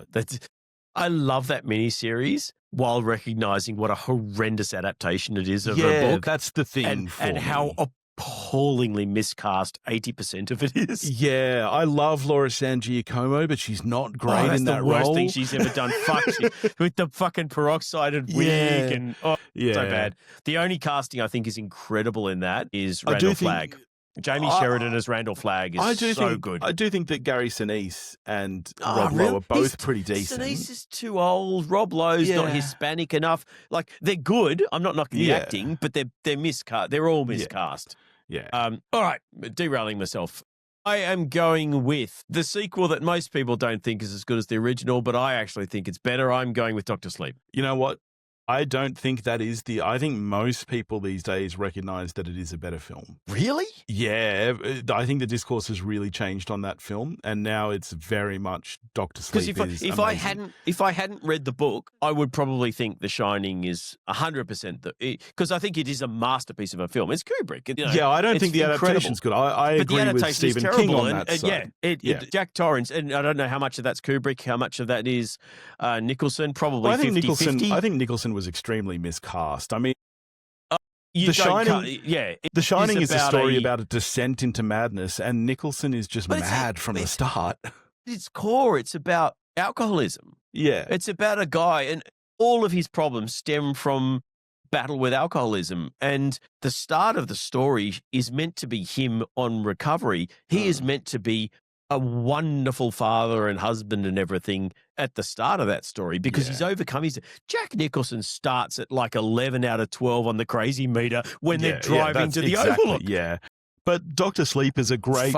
I love that miniseries while recognizing what a horrendous adaptation it is of a Yeah, book. that's the thing and for how me. appallingly miscast 80% of it is. Yeah, I love Laura San Giacomo, but she's not great that's in that the worst role. thing she's ever done. Fuck, with the fucking peroxided wig and so bad. The only casting I think is incredible in that is Randall Flagg. Jamie Sheridan as Randall Flagg is good. I do think that Gary Sinise and Rob Lowe are both pretty decent. Sinise is too old. Rob Lowe's not Hispanic enough. Like, they're good. I'm not knocking the acting, but they're miscast. They're all miscast. Yeah. All right, derailing myself. I am going with the sequel that most people don't think is as good as the original, but I actually think it's better. I'm going with Dr. Sleep. You know what? I don't think that is I think most people these days recognize that it is a better film. Really? Yeah. I think the discourse has really changed on that film, and now it's very much Dr. Sleep Because if I hadn't read the book, I would probably think The Shining is 100% because I think it is a masterpiece of a film. It's Kubrick. I don't think the adaptation's good. I agree with Stephen King on that side. Jack Torrance, and I don't know how much of that's Kubrick, how much of that is Nicholson, probably 50-50. I think Nicholson was extremely miscast. I mean, The Shining is a story about a descent into madness, and Nicholson is just mad from the start. Its core, it's about alcoholism. Yeah. It's about a guy, and all of his problems stem from battle with alcoholism. And the start of the story is meant to be him on recovery. He is meant to be a wonderful father and husband and everything at the start of that story because he's overcome. Jack Nicholson starts at like 11 out of 12 on the crazy meter when they're driving to the Overlook. Yeah. But Dr. Sleep is a great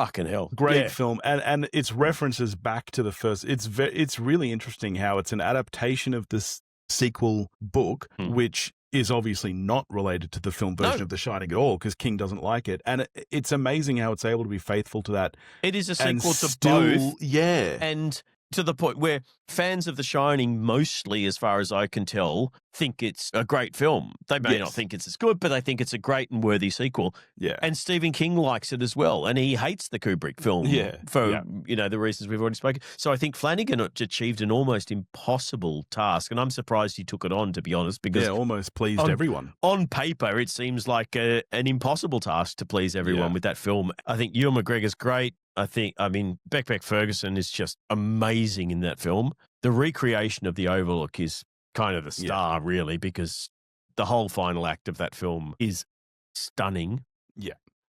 film, and its references back to the first. It's really interesting how it's an adaptation of this sequel book, which is obviously not related to the film version of The Shining at all, because King doesn't like it. And it's amazing how it's able to be faithful to that. It is a sequel to both. Yeah. And to the point where fans of The Shining, mostly, as far as I can tell, think it's a great film. They may not think it's as good, but they think it's a great and worthy sequel. Yeah. And Stephen King likes it as well. And he hates the Kubrick film for, the reasons we've already spoken. So I think Flanagan achieved an almost impossible task. And I'm surprised he took it on, to be honest, because almost pleased everyone. On paper, it seems like an impossible task to please everyone with that film. I think Ewan McGregor's great. Beck Ferguson is just amazing in that film. The recreation of the Overlook is kind of the star, really, because the whole final act of that film is stunning. Yeah.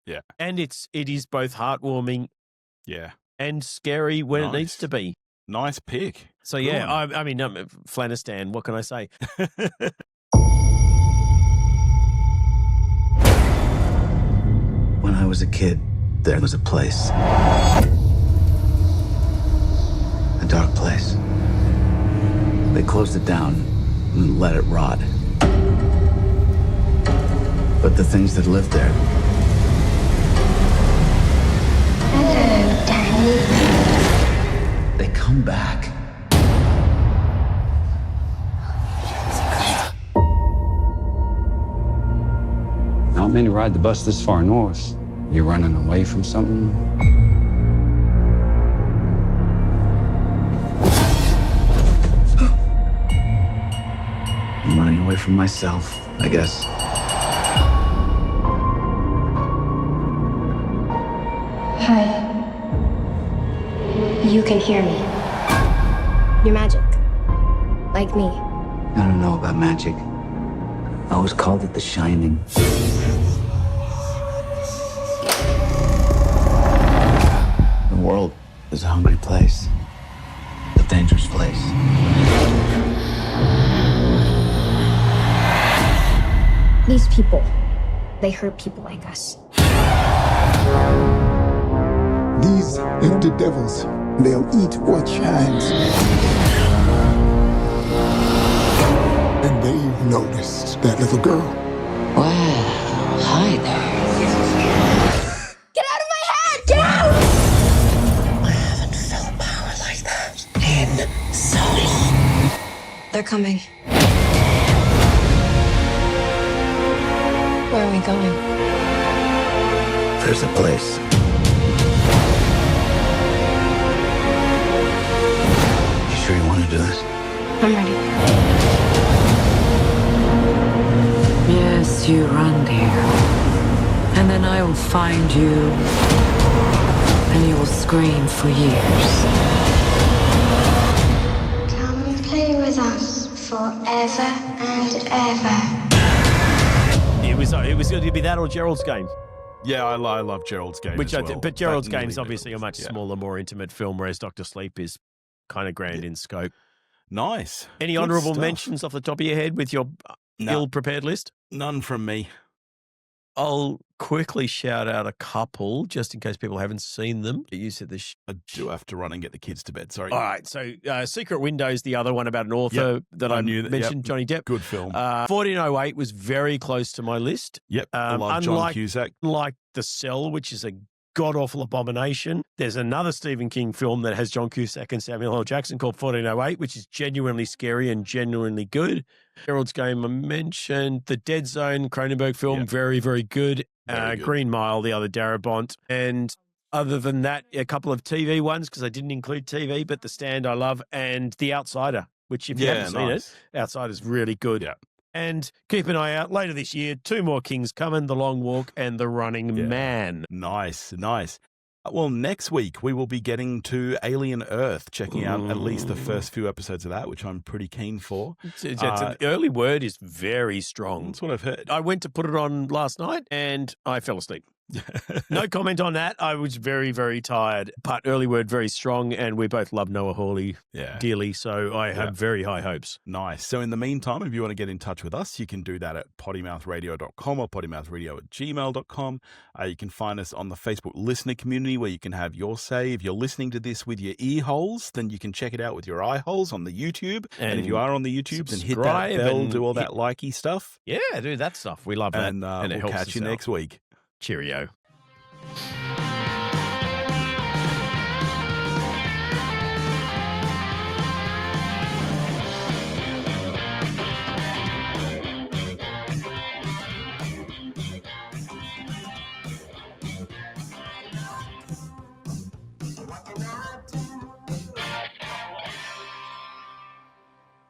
Yeah. And it is both heartwarming and scary when it needs to be. Nice pick. So, Flanistan, what can I say? When I was a kid, there was a place. A dark place. They closed it down and let it rot. But the things that lived there... Hello, Danny. They come back. Not many ride the bus this far north. You're running away from something? I'm running away from myself, I guess. Hi. You can hear me. You're magic. Like me. I don't know about magic. I always called it The Shining. The world is a hungry place. A dangerous place. These people, they hurt people like us. These empty devils, they'll eat what shines. And they noticed that little girl. Wow, hi there. Get out of my head! Get out! I haven't felt power like that in so long. They're coming. Where are we going? There's a place. You sure you want to do this? I'm ready. Yes, you run, dear. And then I will find you, and you will scream for years. Come and play with us forever and ever. It was going to be that or Gerald's Game. Yeah, I love Gerald's Game. But Gerald's Game is obviously a much Yeah. smaller, more intimate film, whereas Dr. Sleep is kind of grand in scope. Nice. Any Good honourable stuff. mentions off the top of your head with your ill-prepared list? None from me. I'll quickly shout out a couple just in case people haven't seen them. You said this. I do have to run and get the kids to bed. Sorry. All right. So Secret Windows, the other one about an author that I knew that. mentioned, Johnny Depp. Good film. 1408 was very close to my list. Yep. I love John Cusack. Unlike The Cell, which is a god-awful abomination, there's another Stephen King film that has John Cusack and Samuel L. Jackson called 1408, which is genuinely scary and genuinely good. Gerald's Game I mentioned. The Dead Zone Cronenberg film, very, very good. Very good. Green Mile, the other Darabont. And other than that, a couple of TV ones, because I didn't include TV, but The Stand I love, and The Outsider, which if you haven't seen it, Outsider's really good. Yeah. And keep an eye out later this year, 2 more Kings coming, The Long Walk and The Running Man. Nice. Well, next week we will be getting to Alien Earth, checking out at least the first few episodes of that, which I'm pretty keen for. The early word is very strong. That's what I've heard. I went to put it on last night and I fell asleep. No comment on that. I was very, very tired, but early word very strong, and we both love Noah Hawley dearly, so I have very high hopes. Nice. So in the meantime, if you want to get in touch with us, you can do that at pottymouthradio.com or pottymouthradio@gmail.com. You can find us on the Facebook listener community where you can have your say. If you're listening to this with your ear holes, then you can check it out with your eye holes on the YouTube. And if you are on the YouTube, then hit that bell, do all that likey stuff. Yeah, do that stuff. We love that. And it we'll helps catch you us out. next week. Cheerio.